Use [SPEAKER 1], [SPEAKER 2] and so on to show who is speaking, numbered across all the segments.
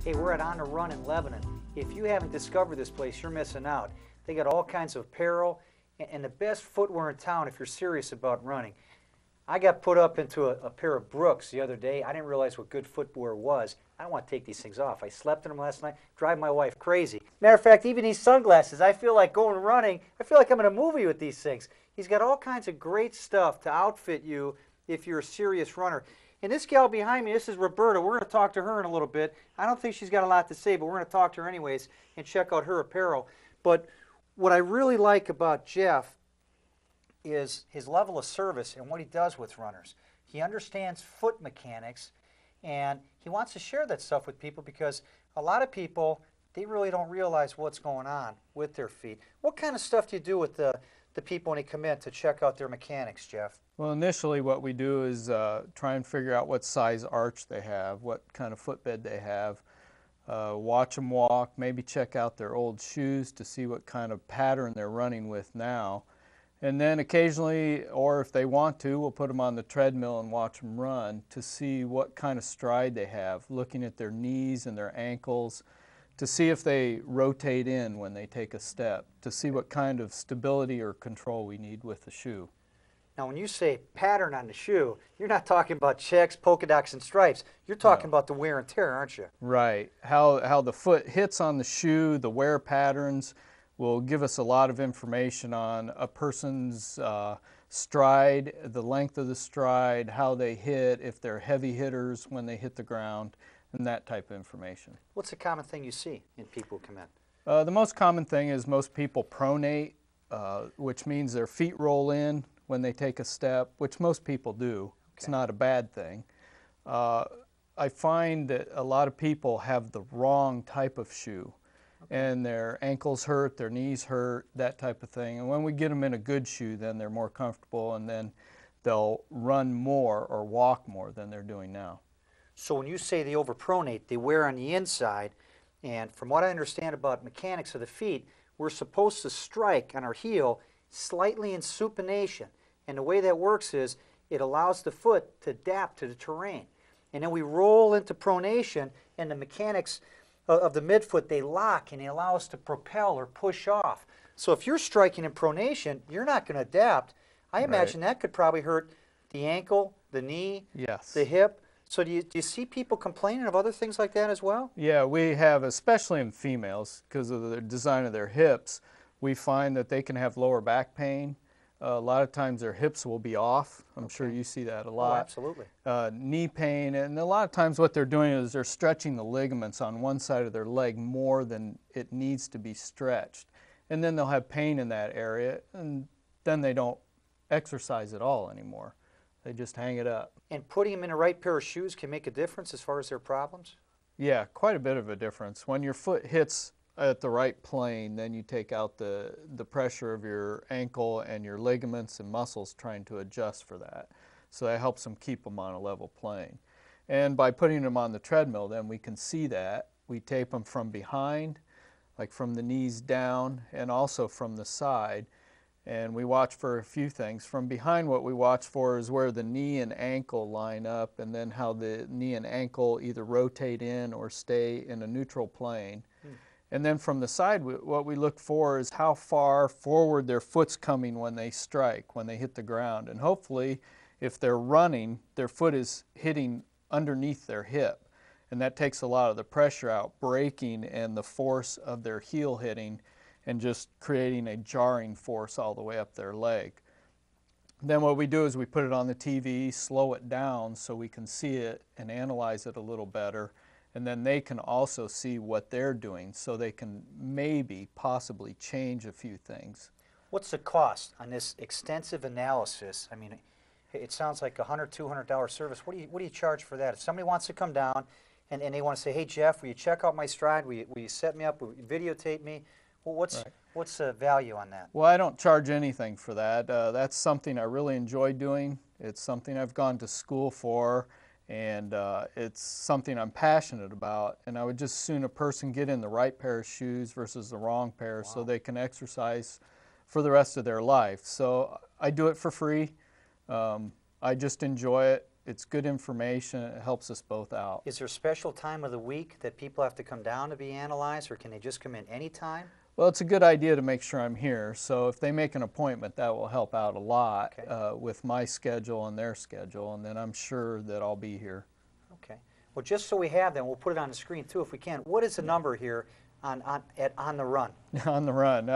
[SPEAKER 1] Hey, we're at On the Run in Lebanon. If you haven't discovered this place, you're missing out. They got all kinds of apparel and the best footwear in town if you're serious about running. I got put up into a pair of Brooks the other day. I didn't realize what good footwear was. I don't want to take these things off. I slept in them last night, drive my wife crazy. Matter of fact, even these sunglasses, I feel like going running. I feel like I'm in a movie with these things. He's got all kinds of great stuff to outfit you if you're a serious runner. And this gal behind me, this is Roberta. We're going to talk to her in a little bit. I don't think she's got a lot to say, but we're going to talk to her anyways and check out her apparel. But what I really like about Jeff is his level of service and what he does with runners. He understands foot mechanics, and he wants to share that stuff with people because a lot of people, they really don't realize what's going on with their feet. What kind of stuff do you do with the people when they come in to check out their mechanics, Jeff?
[SPEAKER 2] Well, initially what we do is try and figure out what size arch they have, what kind of footbed they have, watch them walk, maybe check out their old shoes to see what kind of pattern they're running with now. And then occasionally, or if they want to, we'll put them on the treadmill and watch them run to see what kind of stride they have, looking at their knees and their ankles, to see if they rotate in when they take a step, to see what kind of stability or control we need with the shoe.
[SPEAKER 1] Now, when you say pattern on the shoe, you're not talking about checks, polka dots, and stripes. You're talking about the wear and tear, aren't you?
[SPEAKER 2] Right. How the foot hits on the shoe, the wear patterns will give us a lot of information on a person's stride, the length of the stride, how they hit, if they're heavy hitters when they hit the ground, and that type of information.
[SPEAKER 1] What's the common thing you see in people who come in?
[SPEAKER 2] The most common thing is most people pronate, which means their feet roll in when they take a step, which most people do. Okay. It's not a bad thing. I find that a lot of people have the wrong type of shoe. Okay. And their ankles hurt, their knees hurt, that type of thing. And when we get them in a good shoe, then they're more comfortable, and then they'll run more or walk more than they're doing now.
[SPEAKER 1] So when you say they overpronate, they wear on the inside, and from what I understand about mechanics of the feet, we're supposed to strike on our heel slightly in supination. And the way that works is it allows the foot to adapt to the terrain. And then we roll into pronation, and the mechanics of the midfoot, they lock and they allow us to propel or push off. So if you're striking in pronation, you're not going to adapt. I imagine that could probably hurt the ankle, the knee,
[SPEAKER 2] yes,
[SPEAKER 1] the hip. So do you see people complaining of other things like that as well?
[SPEAKER 2] Yeah, we have, especially in females, because of the design of their hips, we find that they can have lower back pain. A lot of times their hips will be off. I'm sure you see that a lot.
[SPEAKER 1] Oh, absolutely.
[SPEAKER 2] Knee pain, and a lot of times what they're doing is they're stretching the ligaments on one side of their leg more than it needs to be stretched. And then they'll have pain in that area, and then they don't exercise at all anymore. They just hang it up.
[SPEAKER 1] And putting them in the right pair of shoes can make a difference as far as their problems?
[SPEAKER 2] Yeah, quite a bit of a difference. When your foot hits at the right plane, then you take out the pressure of your ankle and your ligaments and muscles trying to adjust for that. So that helps them keep them on a level plane. And by putting them on the treadmill, then we can see that. We tape them from behind, like from the knees down, and also from the side. And we watch for a few things. From behind, what we watch for is where the knee and ankle line up, and then how the knee and ankle either rotate in or stay in a neutral plane. And then from the side, what we look for is how far forward their foot's coming when they strike, when they hit the ground. And hopefully, if they're running, their foot is hitting underneath their hip. And that takes a lot of the pressure out, braking and the force of their heel hitting and just creating a jarring force all the way up their leg. Then what we do is we put it on the TV, slow it down so we can see it and analyze it a little better. And then they can also see what they're doing so they can possibly change a few things. What's
[SPEAKER 1] the cost on this extensive analysis? I mean, it sounds like $100, $200 service. What do you charge for that? If somebody wants to come down and they want to say, hey, Jeff, will you check out my stride? Will you set me up? Will you videotape me? Well, what's the value on that?
[SPEAKER 2] Well, I don't charge anything for that. That's something I really enjoy doing. It's something I've gone to school for. And it's something I'm passionate about, and I would just soon a person get in the right pair of shoes versus the wrong pair so they can exercise for the rest of their life. So I do it for free. I just enjoy it. it's good information. It helps us both out.
[SPEAKER 1] Is there a special time of the week that people have to come down to be analyzed, or can they just come in anytime?
[SPEAKER 2] Well, it's a good idea to make sure I'm here. So if they make an appointment, that will help out a lot with my schedule and their schedule, and then I'm sure that I'll be here.
[SPEAKER 1] Okay. Well, just so we have that, we'll put it on the screen too if we can. What is the number here on the run?
[SPEAKER 2] On the run.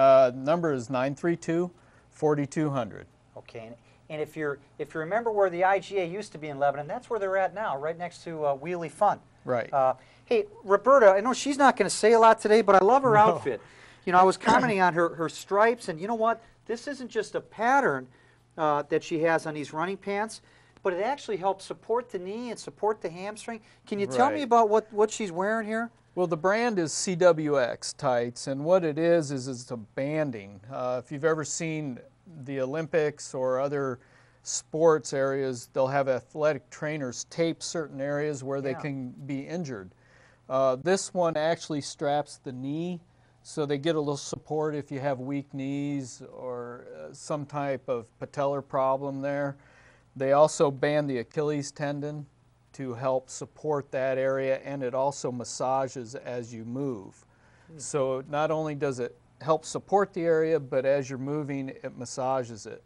[SPEAKER 2] Number is 932-4200.
[SPEAKER 1] Okay. And if you remember where the IGA used to be in Lebanon, that's where they're at now, right next to Wheelie Fun.
[SPEAKER 2] Right.
[SPEAKER 1] Hey, Roberta, I know she's not going to say a lot today, but I love her outfit. You know, I was commenting on her stripes, and you know what? This isn't just a pattern that she has on these running pants, but it actually helps support the knee and support the hamstring. Can you tell me about what she's wearing here?
[SPEAKER 2] Well, the brand is CWX tights, and what it is it's a banding. If you've ever seen the Olympics or other sports areas, they'll have athletic trainers tape certain areas where they can be injured. This one actually straps the knee, so they get a little support if you have weak knees or some type of patellar problem there. They also band the Achilles tendon to help support that area, and it also massages as you move. So not only does it help support the area, but as you're moving, it massages it.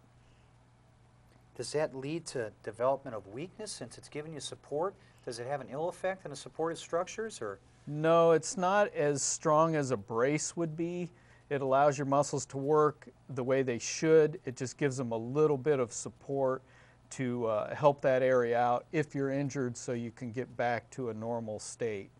[SPEAKER 1] Does that lead to development of weakness since it's giving you support? Does it have an ill effect on the supported structures, or?
[SPEAKER 2] No, it's not as strong as a brace would be. It allows your muscles to work the way they should. It just gives them a little bit of support to help that area out if you're injured, so you can get back to a normal state.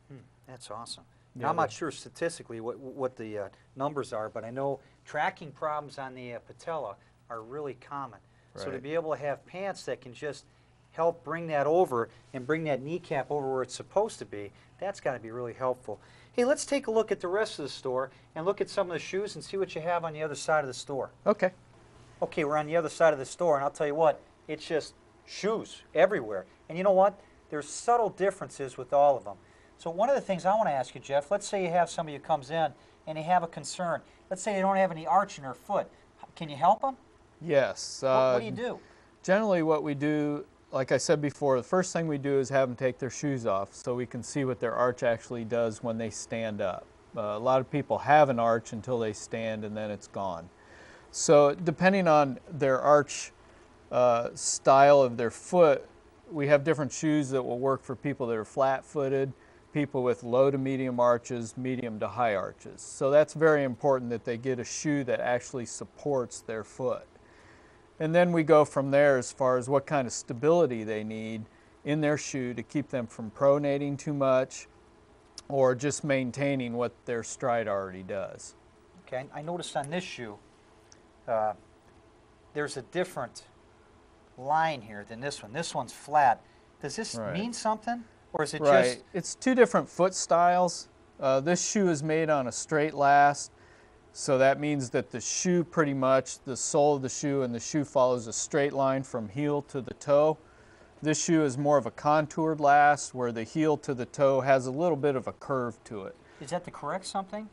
[SPEAKER 1] That's awesome. Now, I'm not sure statistically what the numbers are, but I know tracking problems on the patella are really common. So to be able to have pants that can just help bring that over and bring that kneecap over where it's supposed to be, that's got to be really helpful. Hey, let's take a look at the rest of the store and look at some of the shoes and see what you have on the other side of the store.
[SPEAKER 2] Okay.
[SPEAKER 1] Okay, we're on the other side of the store, and I'll tell you what, it's just shoes everywhere. And you know what? There's subtle differences with all of them. So one of the things I want to ask you, Jeff, let's say you have somebody who comes in and they have a concern. Let's say they don't have any arch in their foot. Can you help them?
[SPEAKER 2] Yes.
[SPEAKER 1] What do you do?
[SPEAKER 2] Generally what we do, like I said before, the first thing we do is have them take their shoes off so we can see what their arch actually does when they stand up. A lot of people have an arch until they stand and then it's gone. So depending on their arch style of their foot, we have different shoes that will work for people that are flat-footed, people with low to medium arches, medium to high arches. So that's very important that they get a shoe that actually supports their foot. And then we go from there as far as what kind of stability they need in their shoe to keep them from pronating too much or just maintaining what their stride already does.
[SPEAKER 1] Okay, I noticed on this shoe, there's a different line here than this one. This one's flat. Does this mean something? Or is it just...
[SPEAKER 2] It's two different foot styles. This shoe is made on a straight last, so that means that the shoe pretty much, the sole of the shoe and the shoe follows a straight line from heel to the toe. This shoe is more of a contoured last where the heel to the toe has a little bit of a curve to it.
[SPEAKER 1] Is that to correct something?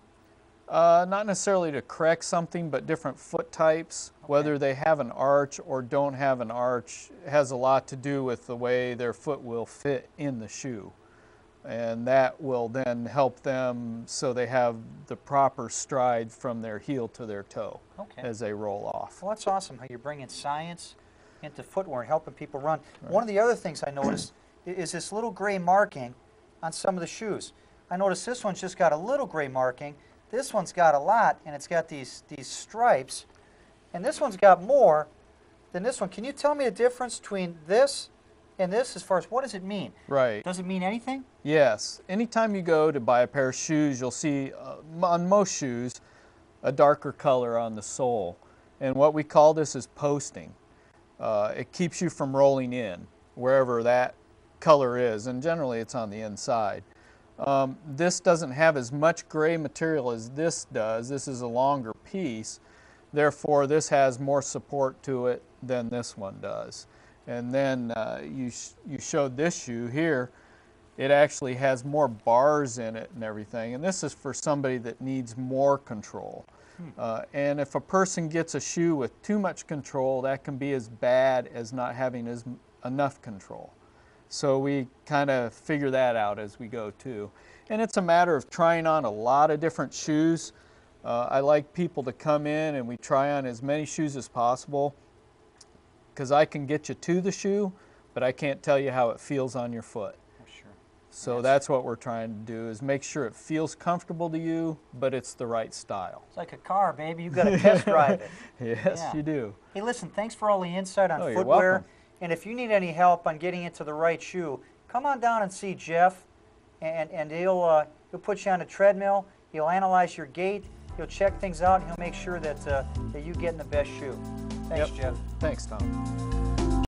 [SPEAKER 2] Not necessarily to correct something, but different foot types, whether they have an arch or don't have an arch, has a lot to do with the way their foot will fit in the shoe. And that will then help them so they have the proper stride from their heel to their toe as they roll off.
[SPEAKER 1] Well, that's awesome how you're bringing science into footwear and helping people run. One of the other things I noticed is this little gray marking on some of the shoes. I noticed this one's just got a little gray marking. This one's got a lot, and it's got these stripes. And this one's got more than this one. Can you tell me the difference between this and this as far as what does it mean?
[SPEAKER 2] Right.
[SPEAKER 1] Does it mean anything?
[SPEAKER 2] Yes. Anytime you go to buy a pair of shoes, you'll see on most shoes a darker color on the sole. And what we call this is posting. It keeps you from rolling in wherever that color is, and generally it's on the inside. This doesn't have as much gray material as this does. This is a longer piece. Therefore, this has more support to it than this one does. And then you showed this shoe here. It actually has more bars in it and everything. And this is for somebody that needs more control. And if a person gets a shoe with too much control, that can be as bad as not having enough control. So we kind of figure that out as we go too. And it's a matter of trying on a lot of different shoes. I like people to come in and we try on as many shoes as possible, because I can get you to the shoe, but I can't tell you how it feels on your foot.
[SPEAKER 1] Sure.
[SPEAKER 2] So that's what we're trying to do, is make sure it feels comfortable to you, but it's the right style.
[SPEAKER 1] It's like a car, baby. You've got to test drive it.
[SPEAKER 2] Yes,
[SPEAKER 1] Yeah.
[SPEAKER 2] you do.
[SPEAKER 1] Hey, listen, thanks for all the insight on
[SPEAKER 2] Oh, you're
[SPEAKER 1] footwear.
[SPEAKER 2] welcome.
[SPEAKER 1] And if you need any help on getting into the right shoe, come on down and see Jeff, and he'll put you on a treadmill. He'll analyze your gait. He'll check things out, and he'll make sure that you get in the best shoe. Thanks,
[SPEAKER 2] Yep.
[SPEAKER 1] Jeff.
[SPEAKER 2] Thanks, Tom.